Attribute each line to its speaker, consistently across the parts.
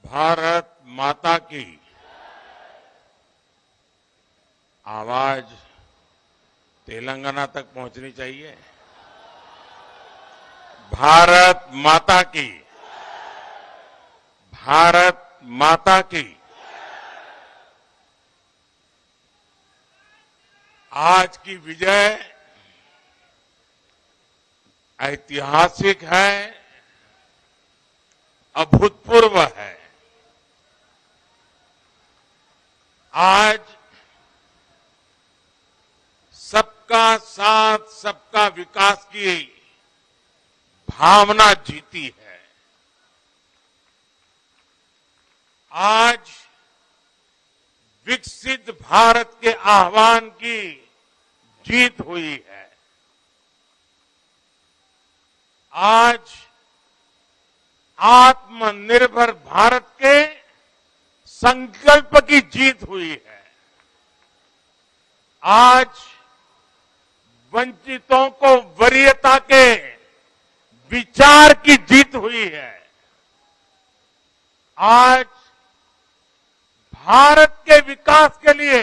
Speaker 1: भारत माता की आवाज तेलंगाना तक पहुंचनी चाहिए। भारत माता की, भारत माता की। आज की विजय ऐतिहासिक है, अभूतपूर्व है। आज सबका साथ, सबका विकास की भावना जीती है। आज विकसित भारत के आह्वान की जीत हुई है। आज आत्मनिर्भर भारत के संकल्प की जीत हुई है। आज वंचितों को वरीयता के विचार की जीत हुई है। आज भारत के विकास के लिए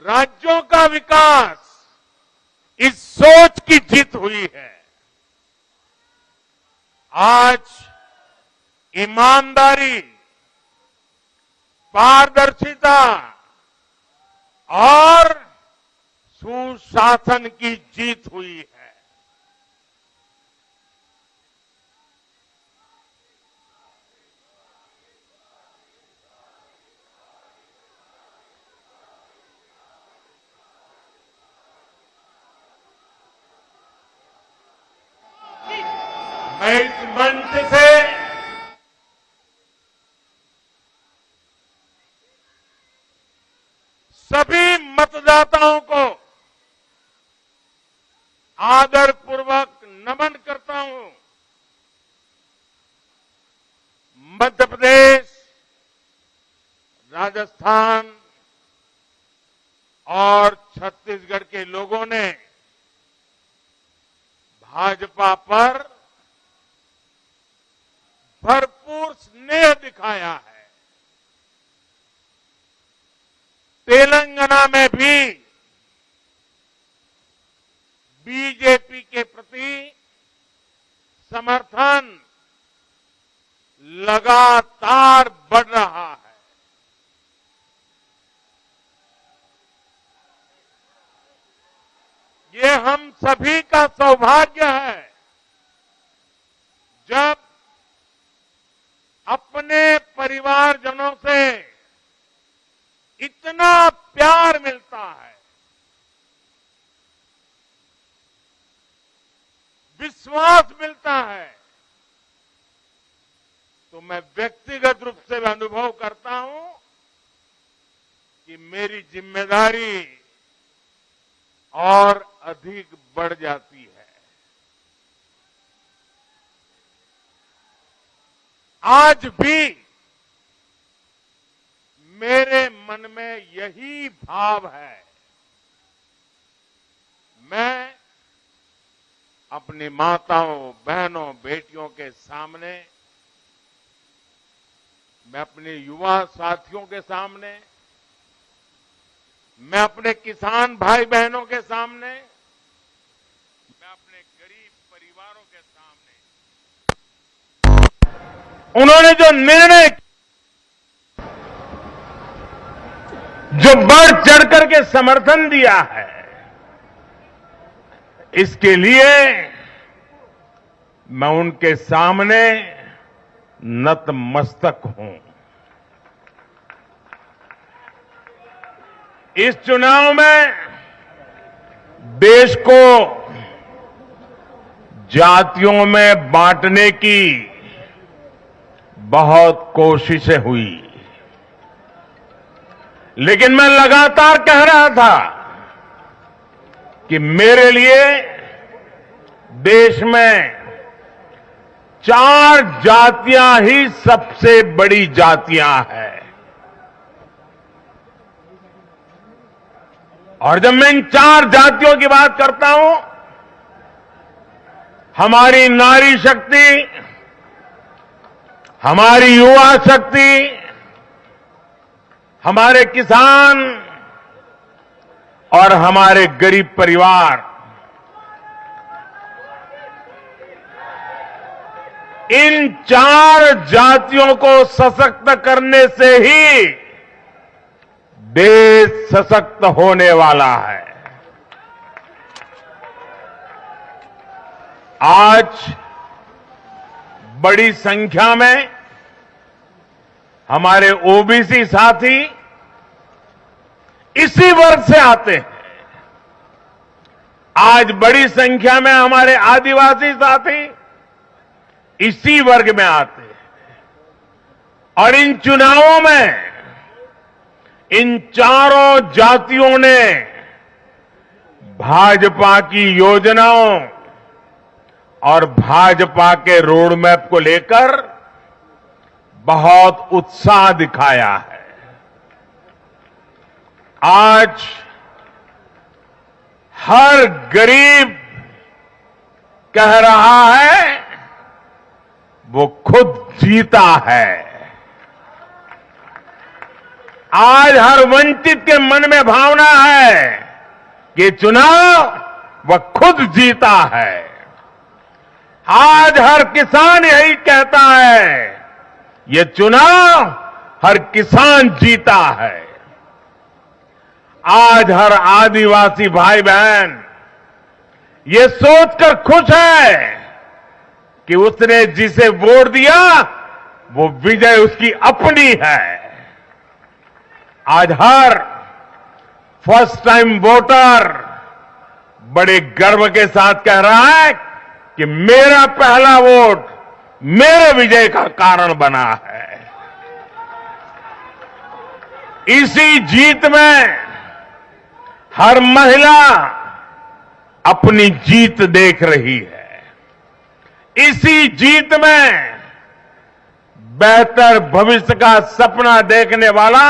Speaker 1: राज्यों का विकास, इस सोच की जीत हुई है। आज ईमानदारी, पारदर्शिता और सुशासन की जीत हुई है। मैं इस मंच से सभी मतदाताओं को आदरपूर्वक नमन करता हूं। मध्य प्रदेश, राजस्थान और छत्तीसगढ़ के लोगों ने भाजपा पर भरपूर स्नेह दिखाया है। तेलंगाना में भी बीजेपी के प्रति समर्थन लगातार बढ़ रहा है। ये हम सभी का सौभाग्य है जब अपने परिवारजनों से इतना प्यार मिलता है, विश्वास मिलता है। तो मैं व्यक्तिगत रूप से अनुभव करता हूं कि मेरी जिम्मेदारी और अधिक बढ़ जाती है। आज भी मेरे मन में यही भाव है। मैं अपनी माताओं, बहनों, बेटियों के सामने, मैं अपने युवा साथियों के सामने, मैं अपने किसान भाई बहनों के सामने, मैं अपने गरीब परिवारों के सामने उन्होंने जो निर्णय, जो बढ़ चढ़ करके समर्थन दिया है, इसके लिए मैं उनके सामने नतमस्तक हूं। इस चुनाव में देश को जातियों में बांटने की बहुत कोशिशें हुई, लेकिन मैं लगातार कह रहा था कि मेरे लिए देश में 4 जातियां ही सबसे बड़ी जातियां हैं। और जब मैं इन 4 जातियों की बात करता हूं, हमारी नारी शक्ति हमारी युवा शक्ति, हमारे किसान और हमारे गरीब परिवार इन 4 जातियों को सशक्त करने से ही देश सशक्त होने वाला है। आज बड़ी संख्या में हमारे ओबीसी साथी इसी वर्ग से आते हैं। आज बड़ी संख्या में हमारे आदिवासी साथी इसी वर्ग में आते हैं। और इन चुनावों में इन चारों जातियों ने भाजपा की योजनाओं और भाजपा के रोड मैप को लेकर बहुत उत्साह दिखाया है। आज हर गरीब कह रहा है वो खुद जीता है। आज हर वंचित के मन में भावना है कि चुनाव वह खुद जीता है। आज हर किसान यही कहता है ये चुनाव हर किसान जीता है। आज हर आदिवासी भाई बहन ये सोचकर खुश है कि उसने जिसे वोट दिया वो विजय उसकी अपनी है। आज हर फर्स्ट टाइम वोटर बड़े गर्व के साथ कह रहा है कि मेरा पहला वोट मेरे विजय का कारण बना है। इसी जीत में हर महिला अपनी जीत देख रही है। इसी जीत में बेहतर भविष्य का सपना देखने वाला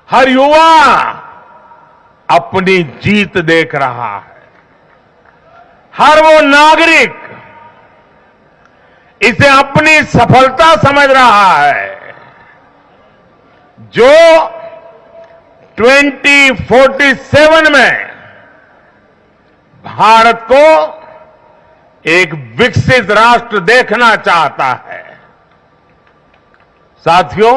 Speaker 1: हर युवा अपनी जीत देख रहा है। हर वो नागरिक इसे अपनी सफलता समझ रहा है जो 2047 में भारत को एक विकसित राष्ट्र देखना चाहता है। साथियों,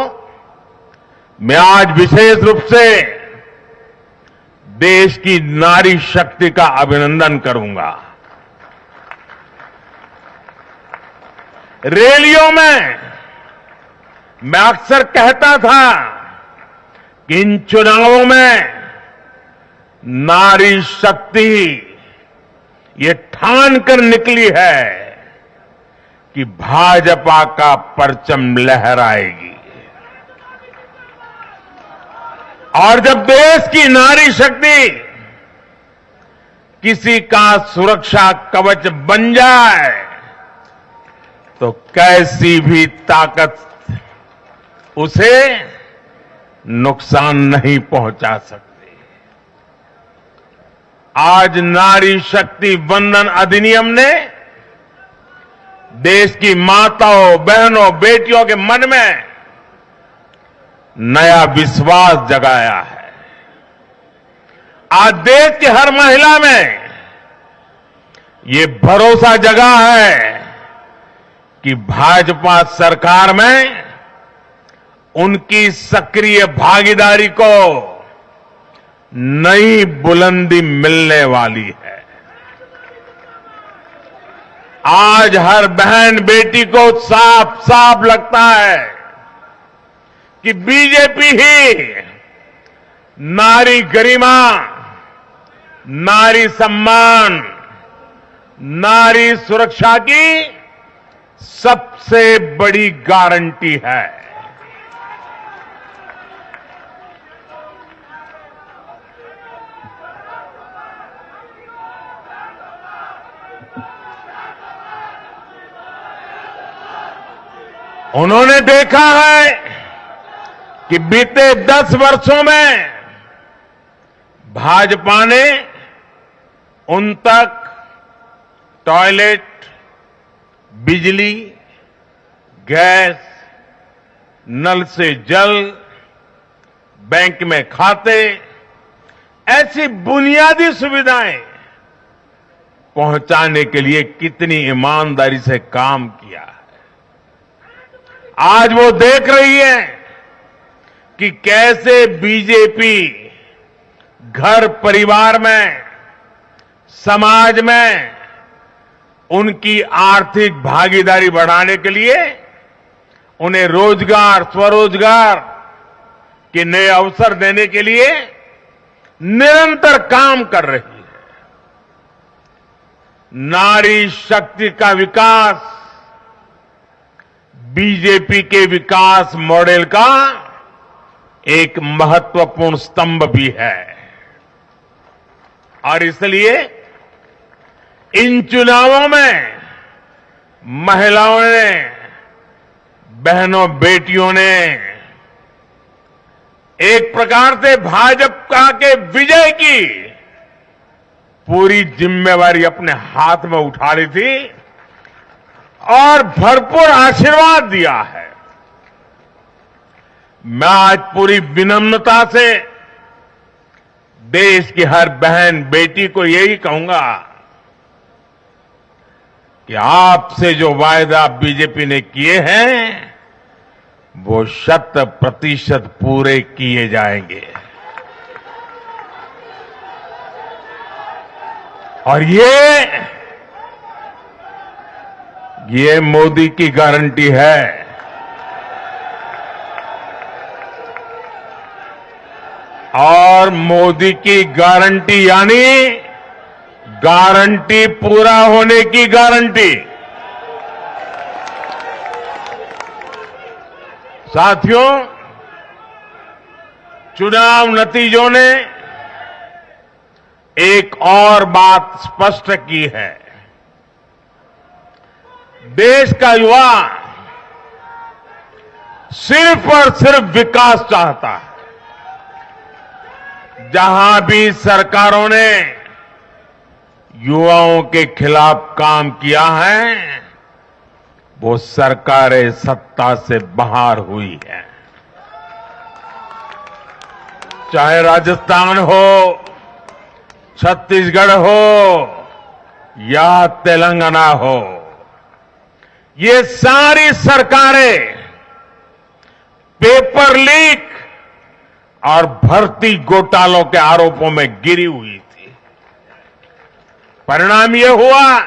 Speaker 1: मैं आज विशेष रूप से देश की नारी शक्ति का अभिनंदन करूंगा। रैलियों में मैं अक्सर कहता था कि इन चुनावों में नारी शक्ति ये ठान कर निकली है कि भाजपा का परचम लहराएगी। और जब देश की नारी शक्ति किसी का सुरक्षा कवच बन जाए तो कैसी भी ताकत उसे नुकसान नहीं पहुंचा सकती। आज नारी शक्ति वंदन अधिनियम ने देश की माताओं, बहनों, बेटियों के मन में नया विश्वास जगाया है। आज देश की हर महिला में ये भरोसा जगा है कि भाजपा सरकार में उनकी सक्रिय भागीदारी को नई बुलंदी मिलने वाली है। आज हर बहन बेटी को साफ साफ लगता है कि बीजेपी ही नारी गरिमा, नारी सम्मान, नारी सुरक्षा की सबसे बड़ी गारंटी है। उन्होंने देखा है कि बीते 10 वर्षों में भाजपा ने उन तक टॉयलेट, बिजली, गैस, नल से जल, बैंक में खाते, ऐसी बुनियादी सुविधाएं पहुंचाने के लिए कितनी ईमानदारी से काम किया है। आज वो देख रही है कि कैसे बीजेपी घर परिवार में, समाज में उनकी आर्थिक भागीदारी बढ़ाने के लिए उन्हें रोजगार, स्वरोजगार के नए अवसर देने के लिए निरंतर काम कर रही है। नारी शक्ति का विकास बीजेपी के विकास मॉडल का एक महत्वपूर्ण स्तंभ भी है और इसलिए इन चुनावों में महिलाओं ने, बहनों, बेटियों ने एक प्रकार से भाजपा के विजय की पूरी जिम्मेवारी अपने हाथ में उठा ली थी और भरपूर आशीर्वाद दिया है। मैं आज पूरी विनम्रता से देश की हर बहन बेटी को यही कहूंगा कि आपसे जो वायदा बीजेपी ने किए हैं वो 100% पूरे किए जाएंगे और ये मोदी की गारंटी है। और मोदी की गारंटी यानी गारंटी पूरा होने की गारंटी। साथियों, चुनाव नतीजों ने एक और बात स्पष्ट की है। देश का युवा सिर्फ और सिर्फ विकास चाहता है। जहां भी सरकारों ने युवाओं के खिलाफ काम किया है वो सरकारें सत्ता से बाहर हुई है। चाहे राजस्थान हो, छत्तीसगढ़ हो या तेलंगाना हो, ये सारी सरकारें पेपर लीक और भर्ती घोटालों के आरोपों में गिरी हुई थी। परिणाम यह हुआ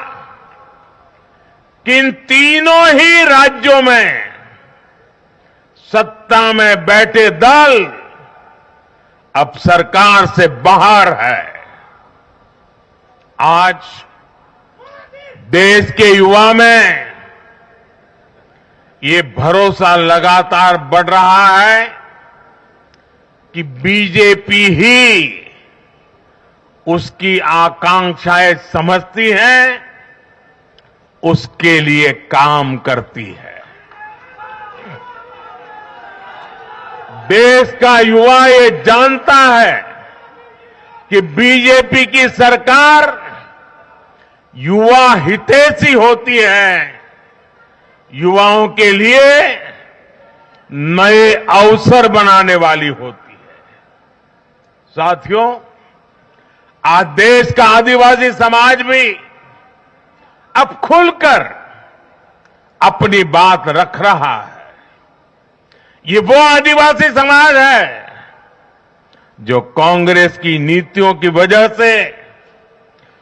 Speaker 1: कि इन तीनों ही राज्यों में सत्ता में बैठे दल अब सरकार से बाहर है। आज देश के युवा में ये भरोसा लगातार बढ़ रहा है कि बीजेपी ही उसकी आकांक्षाएं समझती है, उसके लिए काम करती है। देश का युवा ये जानता है कि बीजेपी की सरकार युवा हितैषी होती है, युवाओं के लिए नए अवसर बनाने वाली होती है। साथियों, आज देश का आदिवासी समाज भी अब खुलकर अपनी बात रख रहा है। ये वो आदिवासी समाज है जो कांग्रेस की नीतियों की वजह से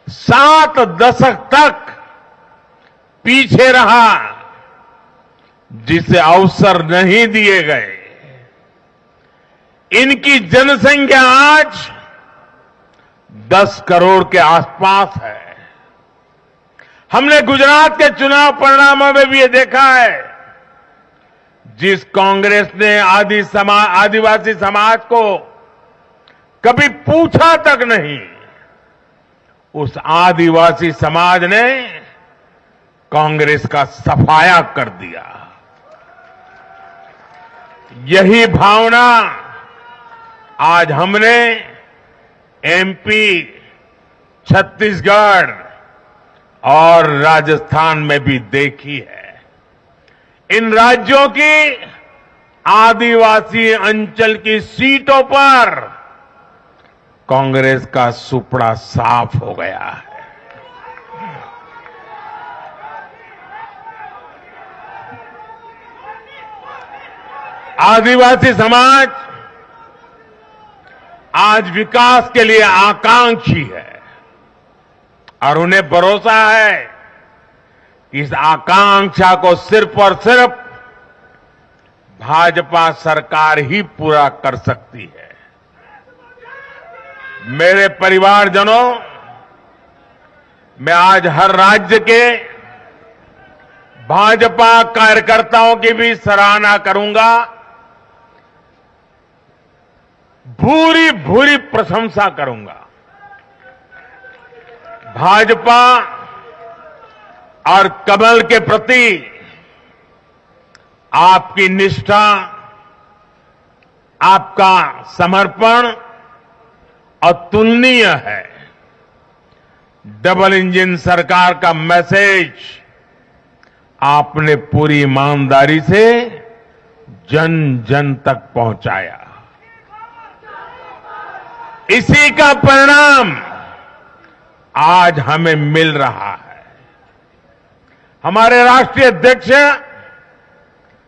Speaker 1: 7 दशक तक पीछे रहा, जिसे अवसर नहीं दिए गए। इनकी जनसंख्या आज 10 करोड़ के आसपास है। हमने गुजरात के चुनाव परिणामों में भी ये देखा है, जिस कांग्रेस ने आदिवासी समाज को कभी पूछा तक नहीं, उस आदिवासी समाज ने कांग्रेस का सफाया कर दिया। यही भावना आज हमने एमपी, छत्तीसगढ़ और राजस्थान में भी देखी है। इन राज्यों की आदिवासी अंचल की सीटों पर कांग्रेस का सुपड़ा साफ हो गया है। आदिवासी समाज आज विकास के लिए आकांक्षी है और उन्हें भरोसा है कि इस आकांक्षा को सिर्फ और सिर्फ भाजपा सरकार ही पूरा कर सकती है। मेरे परिवारजनों, मैं आज हर राज्य के भाजपा कार्यकर्ताओं की भी सराहना करूंगा, भूरी भूरी प्रशंसा करूंगा। भाजपा और कमल के प्रति आपकी निष्ठा, आपका समर्पण अतुलनीय है। डबल इंजन सरकार का मैसेज आपने पूरी ईमानदारी से जन जन तक पहुंचाया। इसी का परिणाम आज हमें मिल रहा है। हमारे राष्ट्रीय अध्यक्ष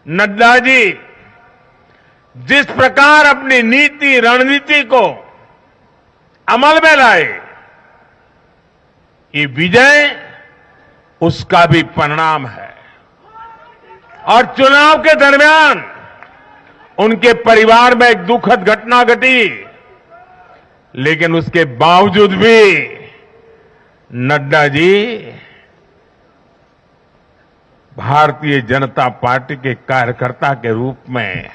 Speaker 1: नड्डा जी जिस प्रकार अपनी नीति रणनीति को अमल में लाए, ये विजय उसका भी परिणाम है। और चुनाव के दरमियान उनके परिवार में एक दुखद घटना घटी, लेकिन उसके बावजूद भी नड्डा जी भारतीय जनता पार्टी के कार्यकर्ता के रूप में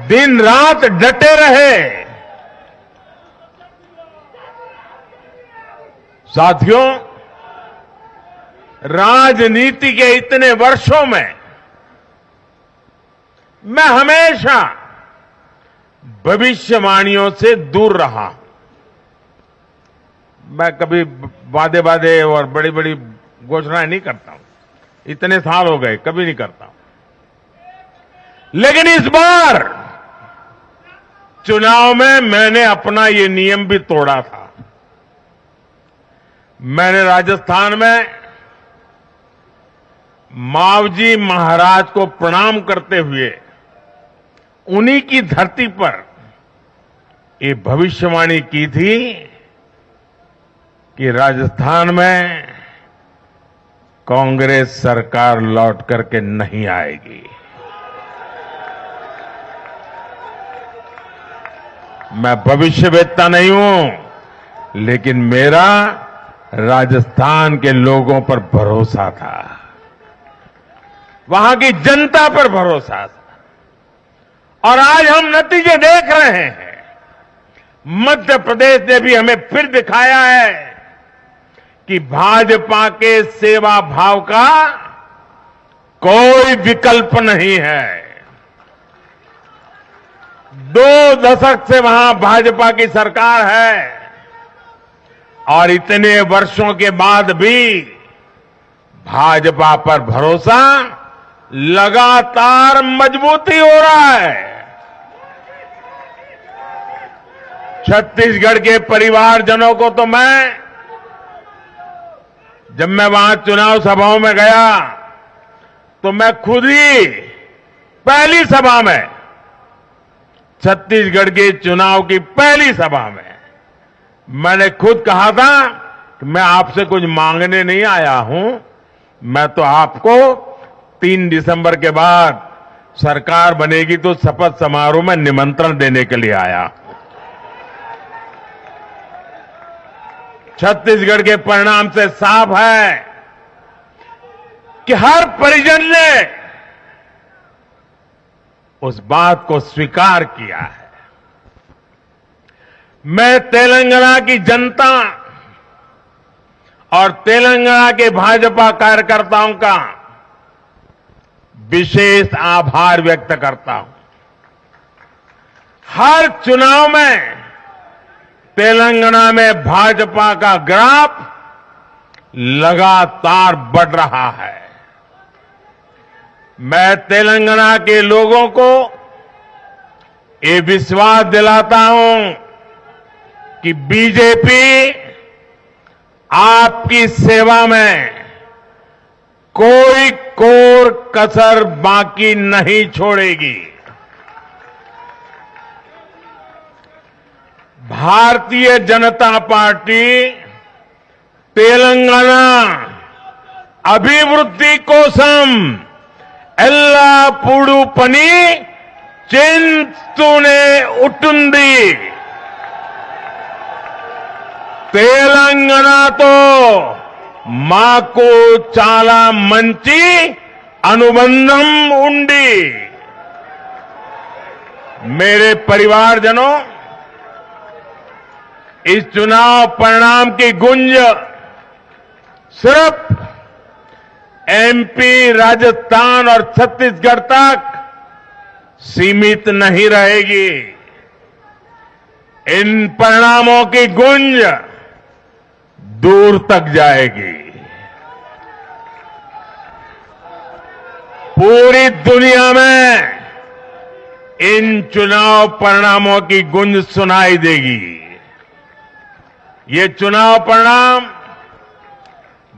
Speaker 1: दिन रात डटे रहे। साथियों, राजनीति के इतने वर्षों में मैं हमेशा भविष्यवाणियों से दूर रहा हूं। मैं कभी वादे वादे और बड़ी बड़ी घोषणाएं नहीं करता हूं। इतने साल हो गए, कभी नहीं करता हूं। लेकिन इस बार चुनाव में मैंने अपना ये नियम भी तोड़ा था। मैंने राजस्थान में मावजी महाराज को प्रणाम करते हुए उन्हीं की धरती पर ये भविष्यवाणी की थी कि राजस्थान में कांग्रेस सरकार लौट करके नहीं आएगी। मैं भविष्यवेत्ता नहीं हूं, लेकिन मेरा राजस्थान के लोगों पर भरोसा था, वहां की जनता पर भरोसा था। और आज हम नतीजे देख रहे हैं। मध्य प्रदेश ने भी हमें फिर दिखाया है कि भाजपा के सेवा भाव का कोई विकल्प नहीं है। 2 दशक से वहां भाजपा की सरकार है और इतने वर्षों के बाद भी भाजपा पर भरोसा लगातार मजबूती हो रहा है। छत्तीसगढ़ के परिवारजनों को तो जब मैं वहां चुनाव सभाओं में गया तो मैं खुद ही पहली सभा में, छत्तीसगढ़ के चुनाव की पहली सभा में मैंने खुद कहा था कि मैं आपसे कुछ मांगने नहीं आया हूं, मैं तो आपको 3 दिसंबर के बाद सरकार बनेगी तो शपथ समारोह में निमंत्रण देने के लिए आया। छत्तीसगढ़ के परिणाम से साफ है कि हर परिजन ने उस बात को स्वीकार किया है। मैं तेलंगाना की जनता और तेलंगाना के भाजपा कार्यकर्ताओं का विशेष आभार व्यक्त करता हूं। हर चुनाव में तेलंगाना में भाजपा का ग्राफ लगातार बढ़ रहा है। मैं तेलंगाना के लोगों को ये विश्वास दिलाता हूं कि बीजेपी आपकी सेवा में कोई कोर कसर बाकी नहीं छोड़ेगी। भारतीय जनता पार्टी तेलंगाना अभिवृद्धि कोसम ఎల్లప్పుడూ పని చేస్తూనే ఉంటుంది। తెలంగాణతో మాకు చాలా మంచి అనుబంధం ఉంది। मेरे परिवारजनों, इस चुनाव परिणाम की गूंज सिर्फ एमपी, राजस्थान और छत्तीसगढ़ तक सीमित नहीं रहेगी। इन परिणामों की गूंज दूर तक जाएगी। पूरी दुनिया में इन चुनाव परिणामों की गूंज सुनाई देगी। ये चुनाव परिणाम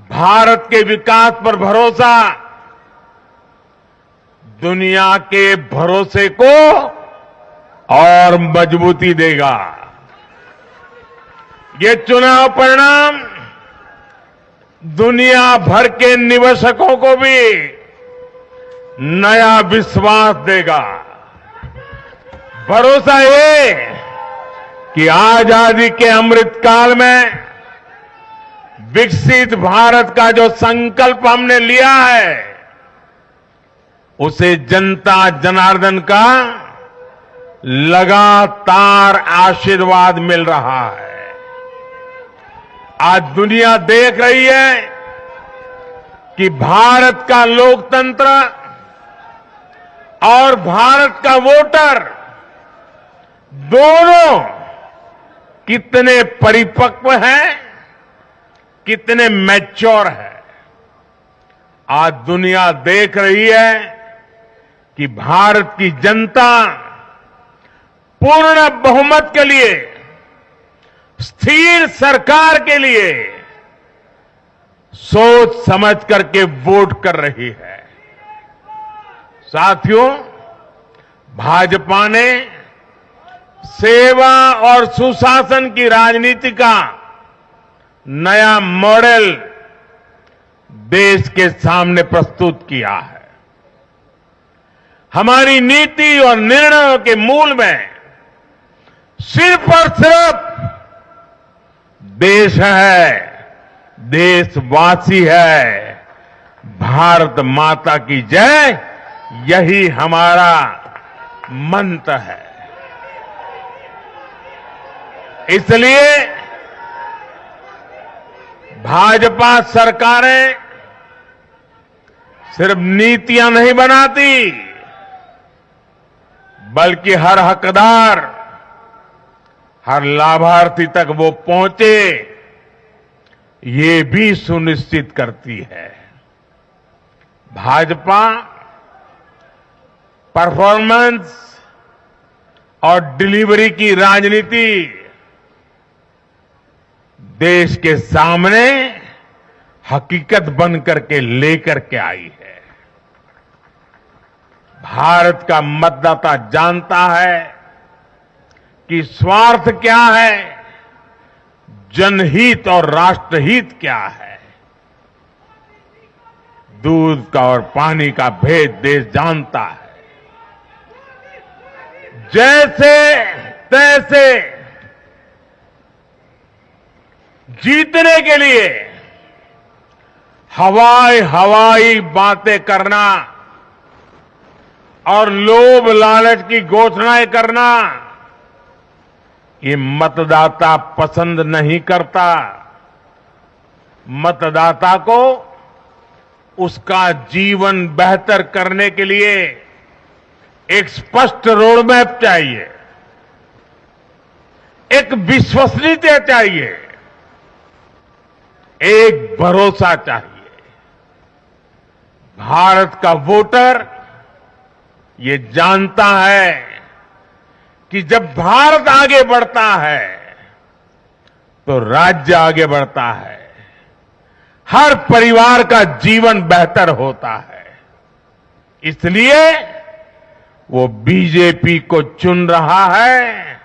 Speaker 1: भारत के विकास पर भरोसा, दुनिया के भरोसे को और मजबूती देगा। ये चुनाव परिणाम दुनिया भर के निवेशकों को भी नया विश्वास देगा। भरोसा ये कि आजादी के अमृत काल में विकसित भारत का जो संकल्प हमने लिया है, उसे जनता जनार्दन का लगातार आशीर्वाद मिल रहा है। आज दुनिया देख रही है कि भारत का लोकतंत्र और भारत का वोटर दोनों कितने परिपक्व हैं, कितने मैच्योर है। आज दुनिया देख रही है कि भारत की जनता पूर्ण बहुमत के लिए, स्थिर सरकार के लिए सोच समझ करके वोट कर रही है। साथियों, भाजपा ने सेवा और सुशासन की राजनीति का नया मॉडल देश के सामने प्रस्तुत किया है। हमारी नीति और निर्णयों के मूल में सिर्फ और सिर्फ देश है, देशवासी है। भारत माता की जय, यही हमारा मंत्र है। इसलिए भाजपा सरकारें सिर्फ नीतियां नहीं बनाती, बल्कि हर हकदार, हर लाभार्थी तक वो पहुंचे, ये भी सुनिश्चित करती है। भाजपा परफॉर्मेंस और डिलीवरी की राजनीति देश के सामने हकीकत बन करके लेकर के आई है। भारत का मतदाता जानता है कि स्वार्थ क्या है, जनहित और राष्ट्रहित क्या है। दूध का और पानी का भेद देश जानता है। जैसे तैसे जीतने के लिए हवाई बातें करना और लोभ लालच की घोषणाएं करना, ये मतदाता पसंद नहीं करता। मतदाता को उसका जीवन बेहतर करने के लिए एक स्पष्ट रोडमैप चाहिए, एक विश्वसनीयता चाहिए, एक भरोसा चाहिए। भारत का वोटर ये जानता है कि जब भारत आगे बढ़ता है तो राज्य आगे बढ़ता है, हर परिवार का जीवन बेहतर होता है। इसलिए वो बीजेपी को चुन रहा है,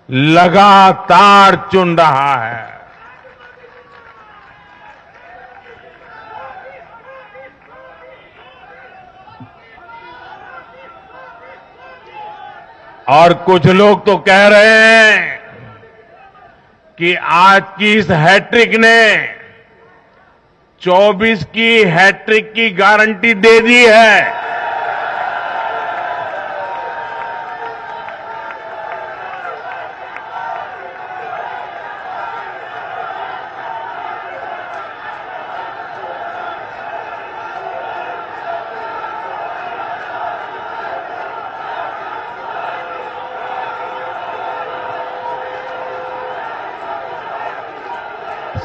Speaker 1: लगातार चुन रहा है। और कुछ लोग तो कह रहे हैं कि आज की इस हैट्रिक ने 24 की हैट्रिक की गारंटी दे दी है।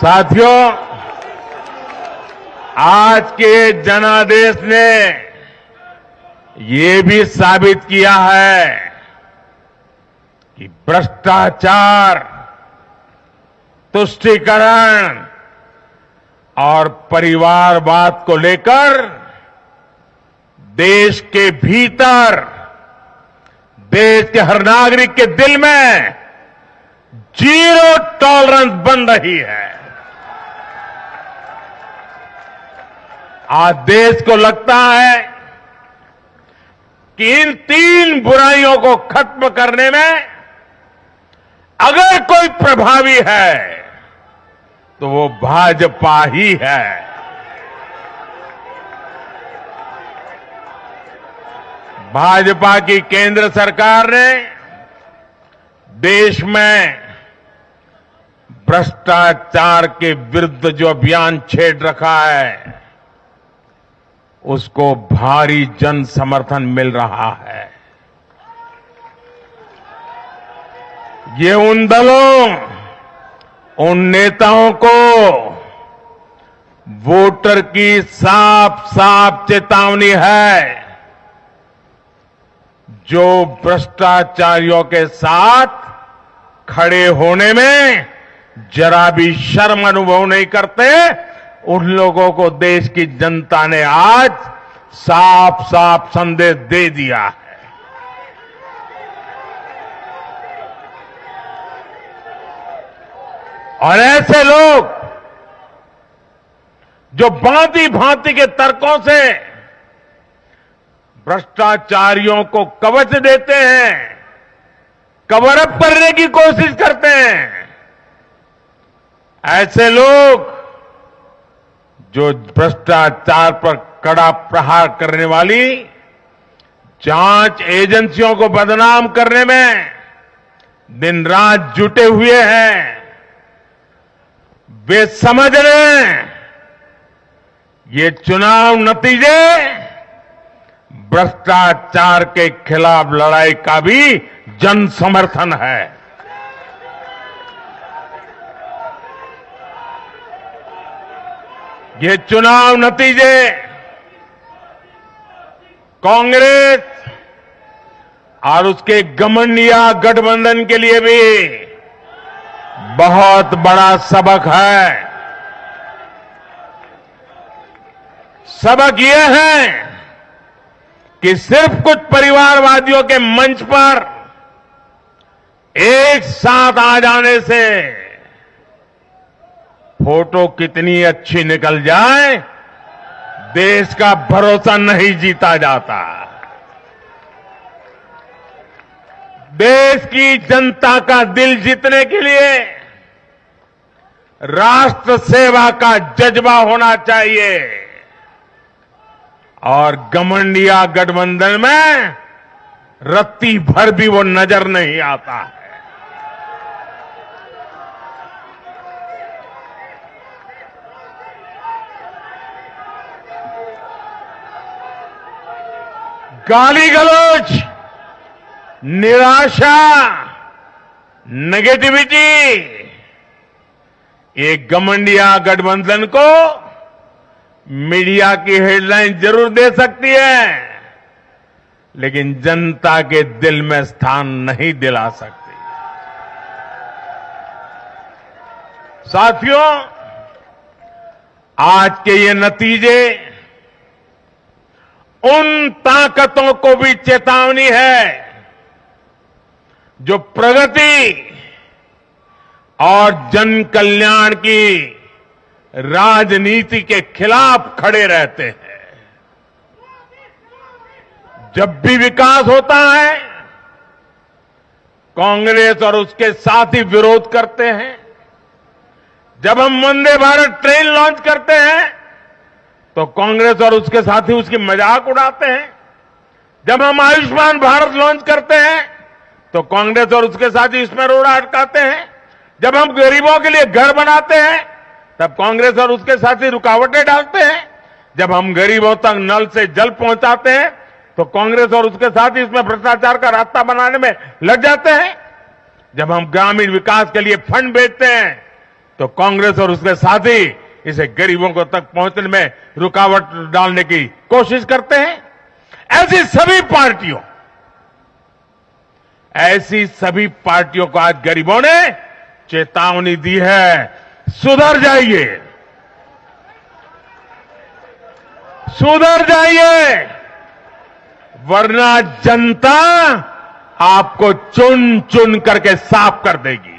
Speaker 1: साथियों, आज के जनादेश ने ये भी साबित किया है कि भ्रष्टाचार, तुष्टीकरण और परिवारवाद को लेकर देश के भीतर, देश के हर नागरिक के दिल में जीरो टॉलरेंस बन रही है। आज देश को लगता है कि इन 3 बुराइयों को खत्म करने में अगर कोई प्रभावी है तो वो भाजपा ही है। भाजपा की केंद्र सरकार ने देश में भ्रष्टाचार के विरुद्ध जो अभियान छेड़ रखा है उसको भारी जन समर्थन मिल रहा है। ये उन दलों, उन नेताओं को वोटर की साफ साफ चेतावनी है जो भ्रष्टाचारियों के साथ खड़े होने में जरा भी शर्म अनुभव नहीं करते। उन लोगों को देश की जनता ने आज साफ साफ संदेश दे दिया है। और ऐसे लोग जो भांति भांति के तर्कों से भ्रष्टाचारियों को कवच देते हैं, कवर अप करने की कोशिश करते हैं, ऐसे लोग जो भ्रष्टाचार पर कड़ा प्रहार करने वाली जांच एजेंसियों को बदनाम करने में दिन रात जुटे हुए हैं, वे समझ रहे हैं ये चुनाव नतीजे भ्रष्टाचार के खिलाफ लड़ाई का भी जन समर्थन है। ये चुनाव नतीजे कांग्रेस और उसके घमंडिया गठबंधन के लिए भी बहुत बड़ा सबक है। सबक ये है कि सिर्फ कुछ परिवारवादियों के मंच पर एक साथ आ जाने से फोटो कितनी अच्छी निकल जाए, देश का भरोसा नहीं जीता जाता। देश की जनता का दिल जीतने के लिए राष्ट्र सेवा का जज्बा होना चाहिए और घमंडिया गठबंधन में रत्ती भर भी वो नजर नहीं आता है। गाली गलौज, निराशा, नेगेटिविटी, ये घमंडिया गठबंधन को मीडिया की हेडलाइन जरूर दे सकती है, लेकिन जनता के दिल में स्थान नहीं दिला सकती। साथियों, आज के ये नतीजे उन ताकतों को भी चेतावनी है जो प्रगति और जन कल्याण की राजनीति के खिलाफ खड़े रहते हैं। जब भी विकास होता है, कांग्रेस और उसके साथी विरोध करते हैं। जब हम वंदे भारत ट्रेन लॉन्च करते हैं तो कांग्रेस और उसके साथी उसकी मजाक उड़ाते हैं। जब हम आयुष्मान भारत लॉन्च करते हैं तो कांग्रेस और उसके साथी इसमें रोड़ा अटकाते हैं। जब हम गरीबों के लिए घर बनाते हैं तब कांग्रेस और उसके साथी रुकावटें डालते हैं। जब हम गरीबों तक नल से जल पहुंचाते हैं तो कांग्रेस और उसके साथी इसमें भ्रष्टाचार का रास्ता बनाने में लग जाते हैं। जब हम ग्रामीण विकास के लिए फंड भेजते हैं तो कांग्रेस और उसके साथी इसे गरीबों को तक पहुंचने में रुकावट डालने की कोशिश करते हैं। ऐसी सभी पार्टियों को आज गरीबों ने चेतावनी दी है, सुधर जाइए, सुधर जाइए, वरना जनता आपको चुन चुन करके साफ कर देगी।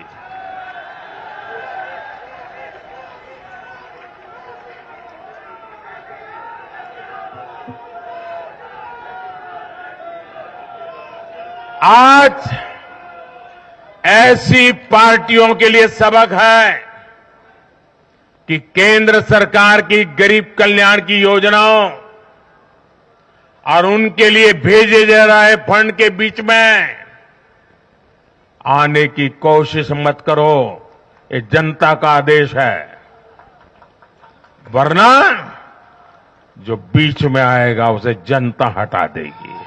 Speaker 1: आज ऐसी पार्टियों के लिए सबक है कि केंद्र सरकार की गरीब कल्याण की योजनाओं और उनके लिए भेजे जा रहे फंड के बीच में आने की कोशिश मत करो। ये जनता का आदेश है, वरना जो बीच में आएगा उसे जनता हटा देगी।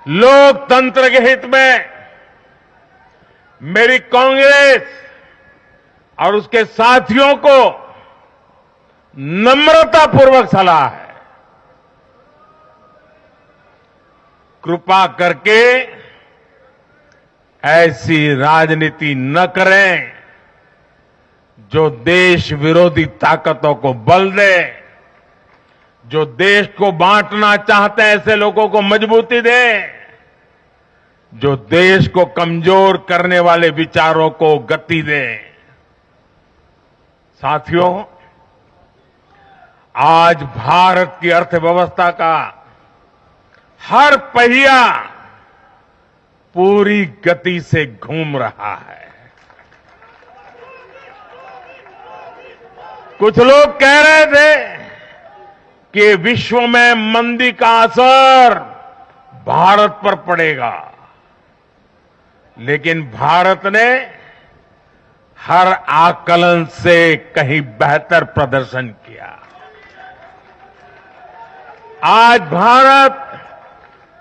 Speaker 1: लोकतंत्र के हित में मेरी कांग्रेस और उसके साथियों को नम्रतापूर्वक सलाह है, कृपा करके ऐसी राजनीति न करें जो देश विरोधी ताकतों को बल दे, जो देश को बांटना चाहते हैं ऐसे लोगों को मजबूती दे, जो देश को कमजोर करने वाले विचारों को गति दे। साथियों, आज भारत की अर्थव्यवस्था का हर पहिया पूरी गति से घूम रहा है। कुछ लोग कह रहे थे कि विश्व में मंदी का असर भारत पर पड़ेगा, लेकिन भारत ने हर आकलन से कहीं बेहतर प्रदर्शन किया। आज भारत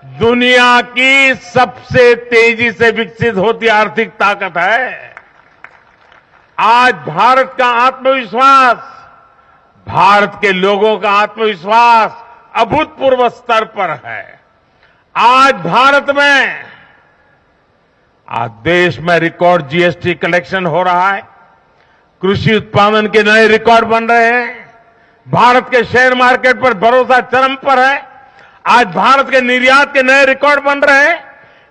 Speaker 1: दुनिया की सबसे तेजी से विकसित होती आर्थिक ताकत है। आज भारत का आत्मविश्वास, भारत के लोगों का आत्मविश्वास अभूतपूर्व स्तर पर है। आज देश में रिकॉर्ड जीएसटी कलेक्शन हो रहा है, कृषि उत्पादन के नए रिकॉर्ड बन रहे हैं, भारत के शेयर मार्केट पर भरोसा चरम पर है। आज भारत के निर्यात के नए रिकॉर्ड बन रहे हैं,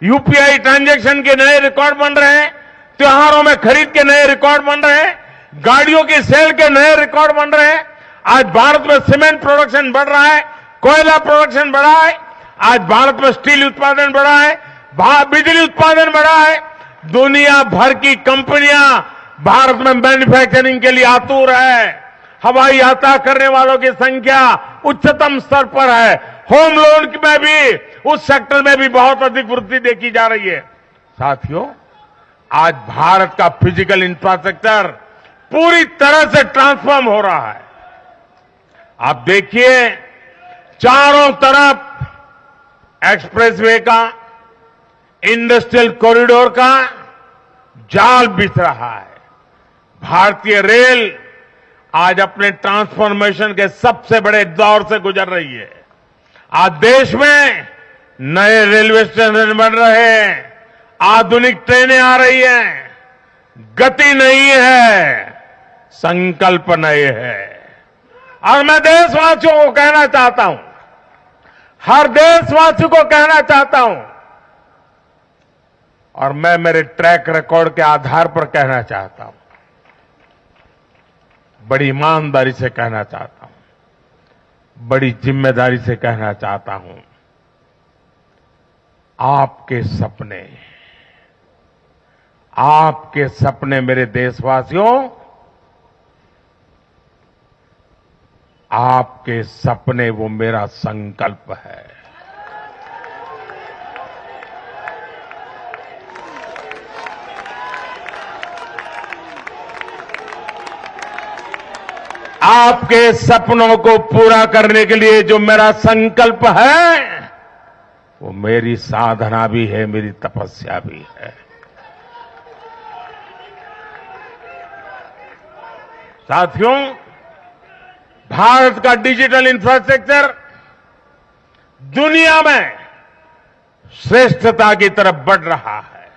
Speaker 1: यूपीआई ट्रांजैक्शन के नए रिकॉर्ड बन रहे हैं, त्योहारों में खरीद के नए रिकॉर्ड बन रहे हैं, गाड़ियों की सेल के नए रिकॉर्ड बन रहे हैं। आज भारत में सीमेंट प्रोडक्शन बढ़ रहा है, कोयला प्रोडक्शन बढ़ा है, आज भारत में स्टील उत्पादन बढ़ा है, बिजली उत्पादन बढ़ा है। दुनिया भर की कंपनियां भारत में मैन्युफैक्चरिंग के लिए आतुर है। हवाई यात्रा करने वालों की संख्या उच्चतम स्तर पर है। होम लोन में भी, उस सेक्टर में भी बहुत अधिक वृद्धि देखी जा रही है। साथियों, आज भारत का फिजिकल इंफ्रास्ट्रक्चर पूरी तरह से ट्रांसफॉर्म हो रहा है। आप देखिए, चारों तरफ एक्सप्रेसवे का, इंडस्ट्रियल कॉरिडोर का जाल बिछ रहा है। भारतीय रेल आज अपने ट्रांसफॉर्मेशन के सबसे बड़े दौर से गुजर रही है। आज देश में नए रेलवे स्टेशन बन रहे हैं, आधुनिक ट्रेनें आ रही हैं, गति नई है, संकल्प नए है। और मैं देशवासियों को कहना चाहता हूं, हर देशवासी को कहना चाहता हूं, और मैं मेरे ट्रैक रिकॉर्ड के आधार पर कहना चाहता हूं, बड़ी ईमानदारी से कहना चाहता हूं, बड़ी जिम्मेदारी से कहना चाहता हूं, आपके सपने मेरे देशवासियों, आपके सपने वो मेरा संकल्प है। आपके सपनों को पूरा करने के लिए जो मेरा संकल्प है, वो मेरी साधना भी है, मेरी तपस्या भी है। साथियों, भारत का डिजिटल इंफ्रास्ट्रक्चर दुनिया में श्रेष्ठता की तरफ बढ़ रहा है।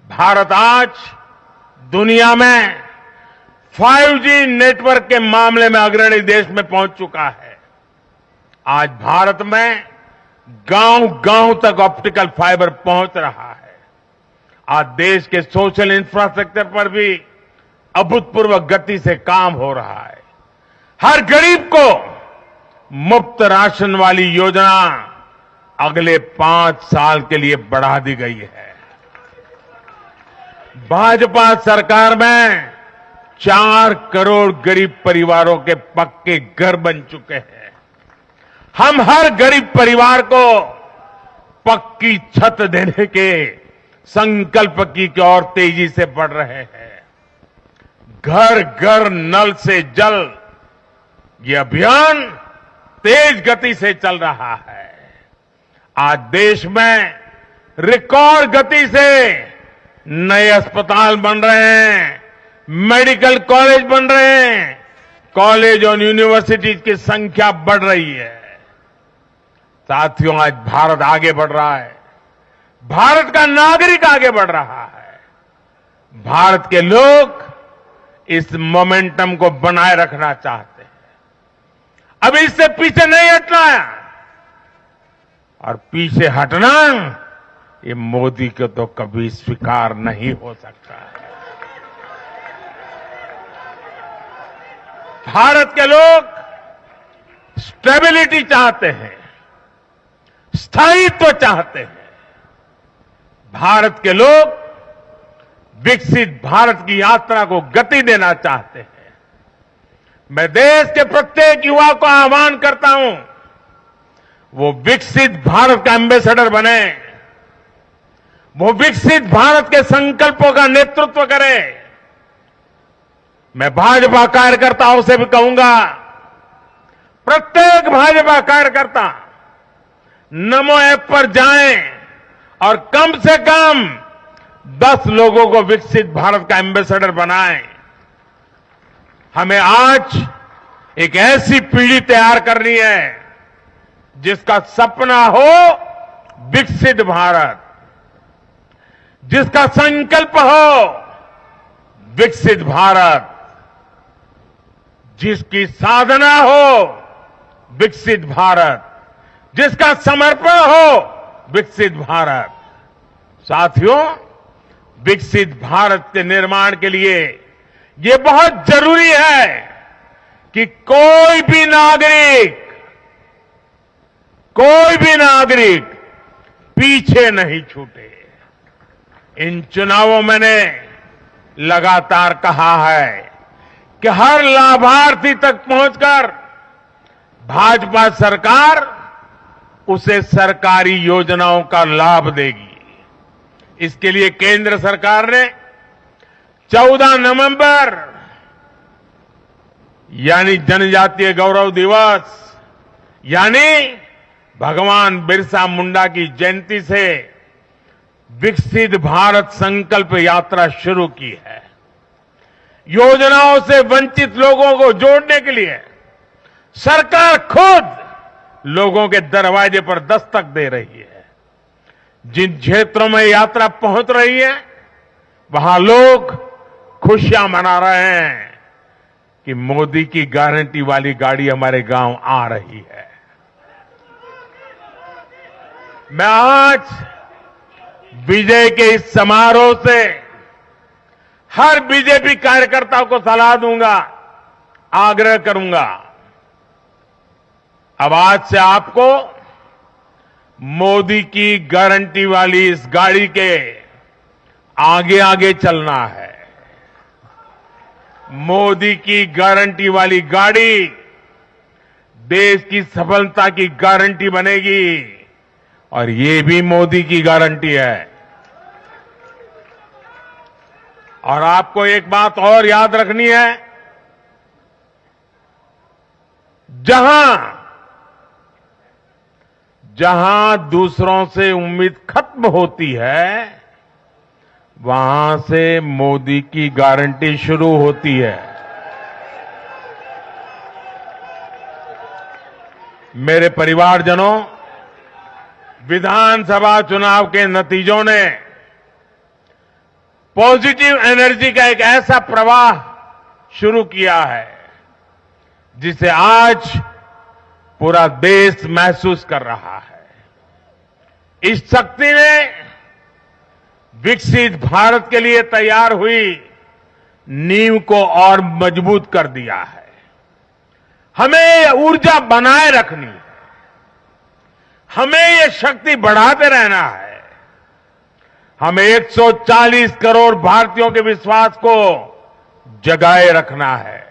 Speaker 1: भारत आज दुनिया में 5G नेटवर्क के मामले में अग्रणी देश में पहुंच चुका है। आज भारत में गांव-गांव तक ऑप्टिकल फाइबर पहुंच रहा है। आज देश के सोशल इंफ्रास्ट्रक्चर पर भी अभूतपूर्व गति से काम हो रहा है। हर गरीब को मुफ्त राशन वाली योजना अगले 5 साल के लिए बढ़ा दी गई है। भाजपा सरकार में 4 करोड़ गरीब परिवारों के पक्के घर बन चुके हैं। हम हर गरीब परिवार को पक्की छत देने के संकल्प की ओर तेजी से बढ़ रहे हैं। घर घर नल से जल, ये अभियान तेज गति से चल रहा है। आज देश में रिकॉर्ड गति से नए अस्पताल बन रहे हैं, मेडिकल कॉलेज बन रहे हैं, कॉलेज और यूनिवर्सिटीज की संख्या बढ़ रही है। साथियों, आज भारत आगे बढ़ रहा है, भारत का नागरिक आगे बढ़ रहा है। भारत के लोग इस मोमेंटम को बनाए रखना चाहते हैं। अब इससे पीछे नहीं हटना है, और पीछे हटना ये मोदी को तो कभी स्वीकार नहीं हो सकता है। भारत के लोग स्टेबिलिटी चाहते हैं, स्थायित्व चाहते हैं। भारत के लोग विकसित भारत की यात्रा को गति देना चाहते हैं। मैं देश के प्रत्येक युवा को आह्वान करता हूं, वो विकसित भारत का एम्बेसडर बने, वो विकसित भारत के संकल्पों का नेतृत्व करे। मैं भाजपा कार्यकर्ताओं से भी कहूंगा, प्रत्येक भाजपा कार्यकर्ता नमो ऐप पर जाएं और कम से कम 10 लोगों को विकसित भारत का एम्बेसडर बनाएं। हमें आज एक ऐसी पीढ़ी तैयार करनी है जिसका सपना हो विकसित भारत, जिसका संकल्प हो विकसित भारत, जिसकी साधना हो विकसित भारत, जिसका समर्पण हो विकसित भारत। साथियों, विकसित भारत के निर्माण के लिए ये बहुत जरूरी है कि कोई भी नागरिक पीछे नहीं छूटे। इन चुनावों मैंने लगातार कहा है कि हर लाभार्थी तक पहुंचकर भाजपा सरकार उसे सरकारी योजनाओं का लाभ देगी। इसके लिए केंद्र सरकार ने 14 नवंबर यानी जनजातीय गौरव दिवस, यानी भगवान बिरसा मुंडा की जयंती से विकसित भारत संकल्प यात्रा शुरू की है। योजनाओं से वंचित लोगों को जोड़ने के लिए सरकार खुद लोगों के दरवाजे पर दस्तक दे रही है। जिन क्षेत्रों में यात्रा पहुंच रही है वहां लोग खुशियां मना रहे हैं कि मोदी की गारंटी वाली गाड़ी हमारे गांव आ रही है। मैं आज विजय के इस समारोह से हर बीजेपी कार्यकर्ता को सलाह दूंगा, आग्रह करूंगा, अब आज से आपको मोदी की गारंटी वाली इस गाड़ी के आगे आगे चलना है। मोदी की गारंटी वाली गाड़ी देश की सफलता की गारंटी बनेगी और ये भी मोदी की गारंटी है। और आपको एक बात और याद रखनी है, जहां दूसरों से उम्मीद खत्म होती है वहां से मोदी की गारंटी शुरू होती है। मेरे परिवारजनों, विधानसभा चुनाव के नतीजों ने पॉजिटिव एनर्जी का एक ऐसा प्रवाह शुरू किया है जिसे आज पूरा देश महसूस कर रहा है। इस शक्ति ने विकसित भारत के लिए तैयार हुई नींव को और मजबूत कर दिया है। हमें ये ऊर्जा बनाए रखनी है, हमें ये शक्ति बढ़ाते रहना है। हमें 140 करोड़ भारतीयों के विश्वास को जगाए रखना है।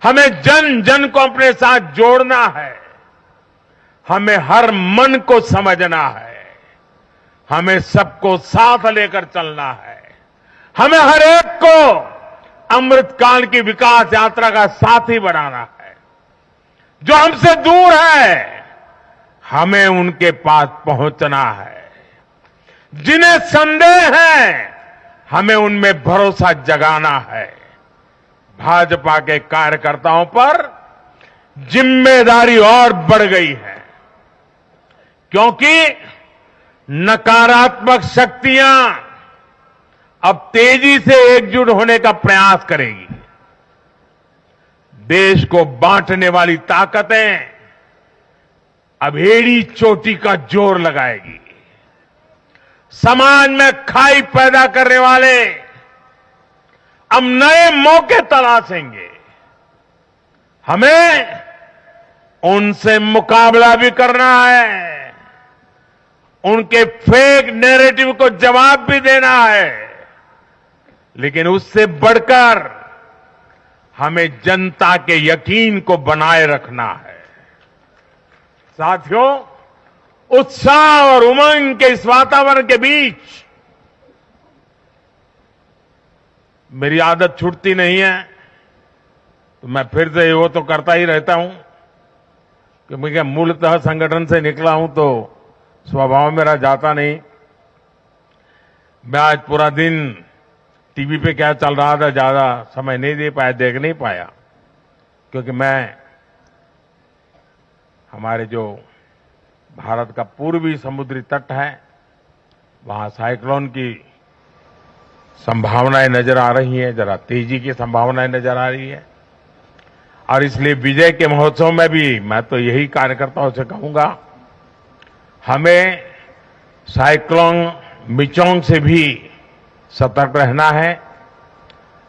Speaker 1: हमें जन जन को अपने साथ जोड़ना है। हमें हर मन को समझना है। हमें सबको साथ लेकर चलना है। हमें हर एक को अमृतकाल की विकास यात्रा का साथी बनाना है। जो हमसे दूर है हमें उनके पास पहुंचना है। जिन्हें संदेह है हमें उनमें भरोसा जगाना है। भाजपा के कार्यकर्ताओं पर जिम्मेदारी और बढ़ गई है, क्योंकि नकारात्मक शक्तियां अब तेजी से एकजुट होने का प्रयास करेगी। देश को बांटने वाली ताकतें अब एड़ी चोटी का जोर लगाएगी। समाज में खाई पैदा करने वाले अब नए मौके तलाशेंगे। हमें उनसे मुकाबला भी करना है, उनके फेक नैरेटिव को जवाब भी देना है, लेकिन उससे बढ़कर हमें जनता के यकीन को बनाए रखना है। साथियों, उत्साह और उमंग के इस वातावरण के बीच मेरी आदत छूटती नहीं है, तो मैं फिर से वो तो करता ही रहता हूं कि मैं मूलतः संगठन से निकला हूं तो स्वभाव मेरा जाता नहीं। मैं आज पूरा दिन टीवी पे क्या चल रहा था ज्यादा समय नहीं दे पाया, देख नहीं पाया, क्योंकि मैं हमारे जो भारत का पूर्वी समुद्री तट है वहां साइक्लोन की संभावनाएं नजर आ रही हैं, जरा तेजी की संभावनाएं नजर आ रही है। और इसलिए विजय के महोत्सव में भी मैं तो यही कार्यकर्ताओं से कहूंगा, हमें साइक्लोन मिचोंग से भी सतर्क रहना है।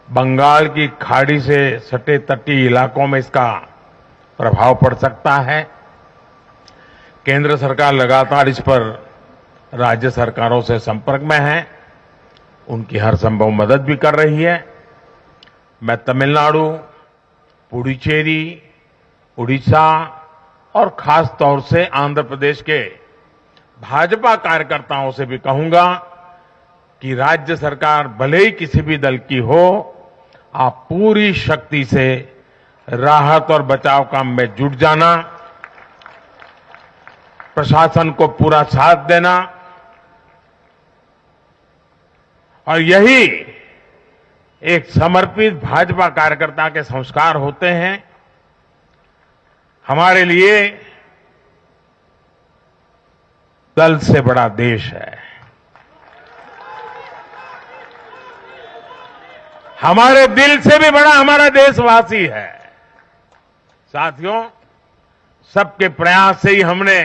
Speaker 1: बंगाल की खाड़ी से सटे तटीय इलाकों में इसका प्रभाव पड़ सकता है। केंद्र सरकार लगातार इस पर राज्य सरकारों से संपर्क में है, उनकी हर संभव मदद भी कर रही है। मैं तमिलनाडु, पुडुचेरी, उड़ीसा और खास तौर से आंध्र प्रदेश के भाजपा कार्यकर्ताओं से भी कहूंगा कि राज्य सरकार भले ही किसी भी दल की हो, आप पूरी शक्ति से राहत और बचाव काम में जुट जाना, प्रशासन को पूरा साथ देना, और यही एक समर्पित भाजपा कार्यकर्ता के संस्कार होते हैं। हमारे लिए दल से बड़ा देश है। हमारे दिल से भी बड़ा हमारा देशवासी है। साथियों, सबके प्रयास से ही हमने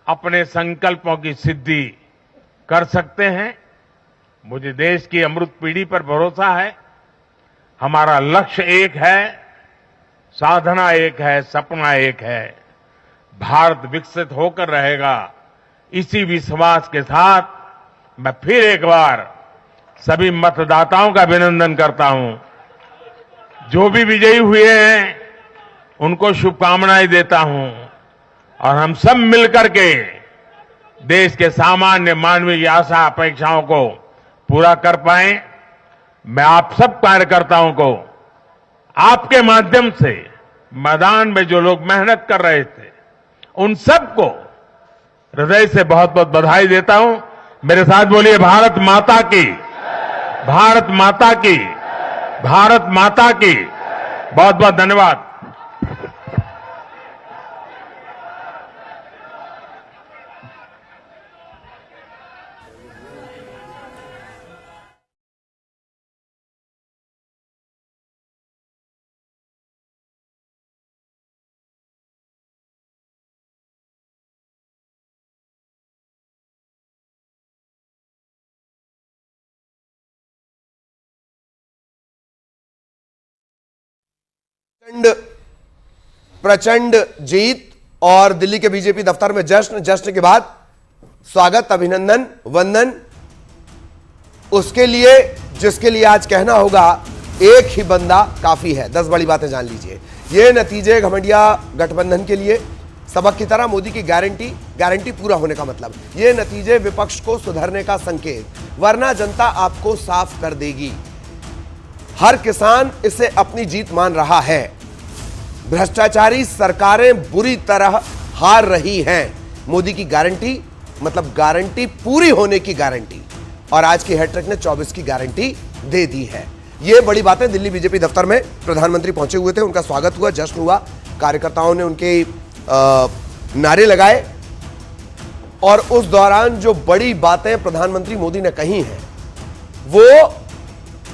Speaker 1: अपने संकल्पों की सिद्धि कर सकते हैं। मुझे देश की अमृत पीढ़ी पर भरोसा है। हमारा लक्ष्य एक है, साधना एक है, सपना एक है। भारत विकसित होकर रहेगा। इसी विश्वास के साथ मैं फिर एक बार सभी मतदाताओं का अभिनंदन करता हूं। जो भी विजयी हुए हैं उनको शुभकामनाएं देता हूं और हम सब मिलकर के देश के सामान्य मानवीय की आशा अपेक्षाओं को पूरा कर पाए। मैं आप सब कार्यकर्ताओं को आपके माध्यम से मैदान में जो लोग मेहनत कर रहे थे उन सबको हृदय से बहुत बहुत बधाई देता हूं। मेरे साथ बोलिए भारत माता की, भारत माता की, भारत माता की। बहुत बहुत धन्यवाद।
Speaker 2: प्रचंड जीत और दिल्ली के बीजेपी दफ्तर में जश्न के बाद स्वागत, अभिनंदन, वंदन उसके लिए जिसके लिए आज कहना होगा एक ही बंदा काफी है। 10 बड़ी बातें जान लीजिए। ये नतीजे घमंडिया गठबंधन के लिए सबक की तरह। मोदी की गारंटी पूरा होने का मतलब। ये नतीजे विपक्ष को सुधरने का संकेत, वरना जनता आपको साफ कर देगी। हर किसान इसे अपनी जीत मान रहा है। भ्रष्टाचारी सरकारें बुरी तरह हार रही हैं। मोदी की गारंटी मतलब गारंटी पूरी होने की गारंटी, और आज की हैट्रिक ने 24 की गारंटी दे दी है। ये बड़ी बातें दिल्ली बीजेपी दफ्तर में प्रधानमंत्री पहुंचे हुए थे, उनका स्वागत हुआ, जश्न हुआ, कार्यकर्ताओं ने उनके नारे लगाए और उस दौरान जो बड़ी बातें प्रधानमंत्री मोदी ने कही हैं वो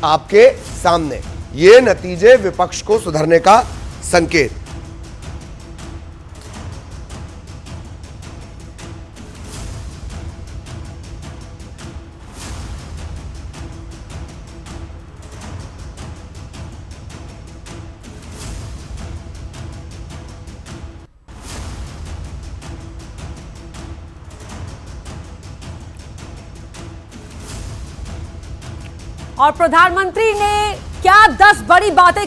Speaker 2: आपके सामने। ये नतीजे विपक्ष को सुधरने का संकेत।
Speaker 3: और प्रधानमंत्री ने क्या 10 बड़ी बातें